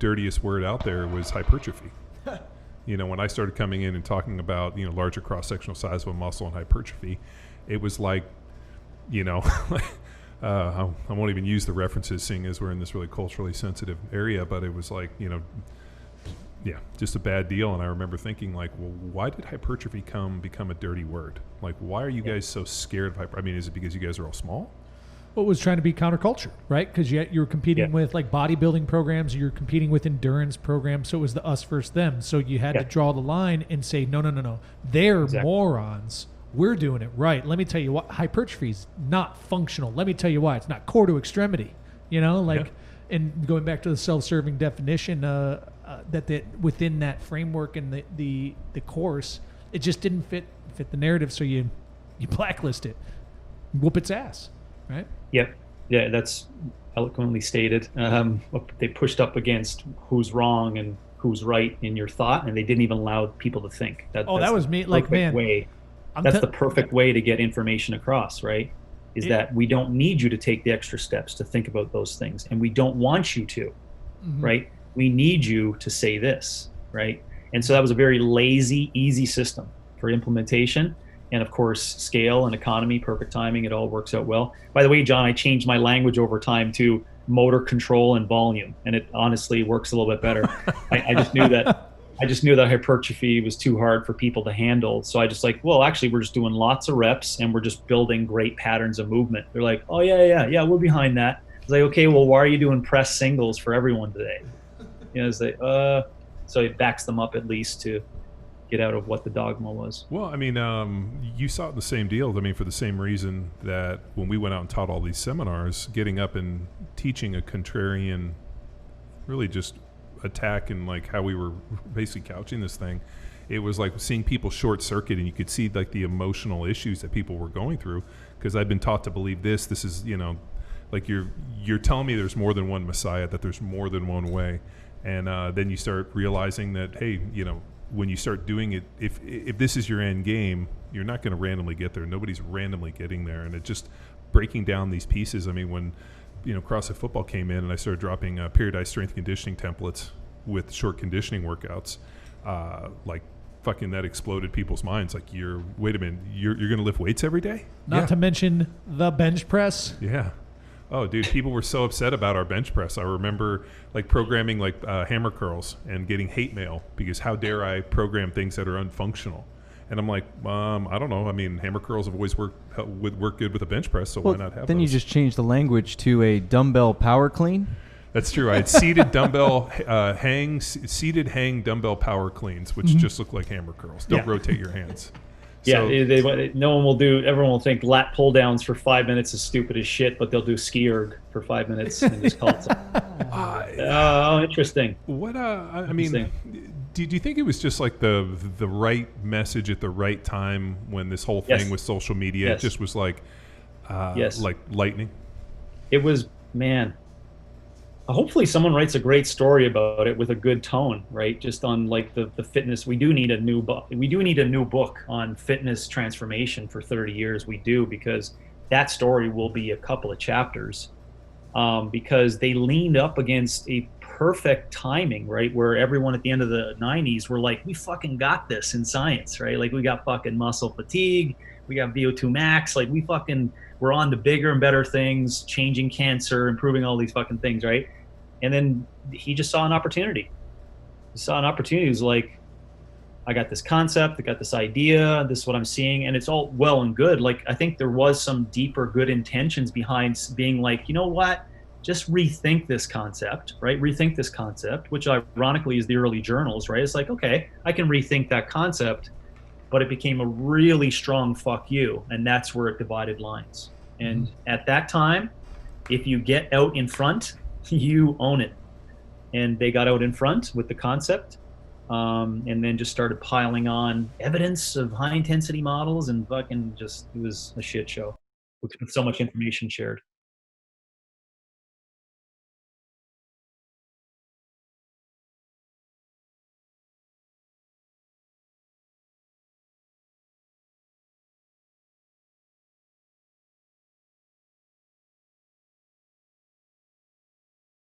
dirtiest word out there was hypertrophy. When I started coming in and talking about, larger cross-sectional size of a muscle and hypertrophy, it was like, I won't even use the references, seeing as we're in this really culturally sensitive area, but it was like, just a bad deal. And I remember thinking, like, well, why did hypertrophy become a dirty word? Like, why are you guys so scared of hyper? I mean, is it because you guys are all small? Well, it was trying to be counterculture, right? Because you're competing with like bodybuilding programs, you're competing with endurance programs, so it was the us versus them. So you had to draw the line and say, no. They're morons. We're doing it right. Let me tell you what, hypertrophy is not functional. Let me tell you why. It's not core to extremity. And going back to the self-serving definition, that within that framework and the course, it just didn't fit the narrative. So you blacklist it, whoop its ass, right? Yep. Yeah, that's eloquently stated. They pushed up against who's wrong and who's right in your thought, and they didn't even allow people to think. That was me. Like, man, that's the perfect way to get information across, right? That we don't need you to take the extra steps to think about those things, and we don't want you to, right? We need you to say this, right? And so that was a very lazy, easy system for implementation. And of course, scale and economy, perfect timing, it all works out well. By the way, John, I changed my language over time to motor control and volume, and it honestly works a little bit better. I just knew that hypertrophy was too hard for people to handle. So I just actually, we're just doing lots of reps and we're just building great patterns of movement. They're like, oh yeah, we're behind that. I was like, okay, well, why are you doing press singles for everyone today? So it backs them up at least to get out of what the dogma was. Well, I mean, you saw the same deal. I mean, for the same reason that when we went out and taught all these seminars, getting up and teaching a contrarian, really just attack and like how we were basically couching this thing, it was like seeing people short circuit, and you could see like the emotional issues that people were going through, because I've been taught to believe this is, like you're telling me there's more than one Messiah, that there's more than one way. And then you start realizing that, hey, when you start doing it, if this is your end game, you're not going to randomly get there. Nobody's randomly getting there. And it just breaking down these pieces. I mean, when CrossFit football came in and I started dropping periodized strength conditioning templates with short conditioning workouts, like fucking that exploded people's minds. Like, wait a minute, you're going to lift weights every day? Not to mention the bench press. Yeah. Oh, dude, people were so upset about our bench press. I remember like programming like hammer curls and getting hate mail because how dare I program things that are unfunctional? And I'm like, I don't know. I mean, hammer curls have always work good with a bench press, so why not have then those? You just changed the language to a dumbbell power clean? That's true. I had seated hang dumbbell power cleans, which just look like hammer curls. Don't rotate your hands. Yeah, no one will do. Everyone will think lat pull downs for 5 minutes is stupid as shit, but they'll do ski erg for 5 minutes and just call it. Interesting. What? I mean, do you think it was just like the right message at the right time when this whole thing with social media? It just was like, like lightning. It was, man. Hopefully someone writes a great story about it with a good tone, right? Just on like the fitness. We do need a new book. We do need a new book on fitness transformation for 30 years. We do, because that story will be a couple of chapters, because they leaned up against a perfect timing, right? Where everyone at the end of the 90s were like, we fucking got this in science, right? Like we got fucking muscle fatigue. We got VO2 max. Like we're on to bigger and better things, changing cancer, improving all these fucking things, right? And then he just saw an opportunity. He saw an opportunity. He was like, I got this concept, I got this idea, this is what I'm seeing, and it's all well and good. Like, I think there was some deeper good intentions behind being like, you know what, just rethink this concept, right? Rethink this concept, which ironically is the early journals, right? It's like, okay, I can rethink that concept, but it became a really strong fuck you, and that's where it divided lines. And at that time, if you get out in front, you own it. And they got out in front with the concept, and then just started piling on evidence of high intensity models, and fucking just, it was a shit show with so much information shared.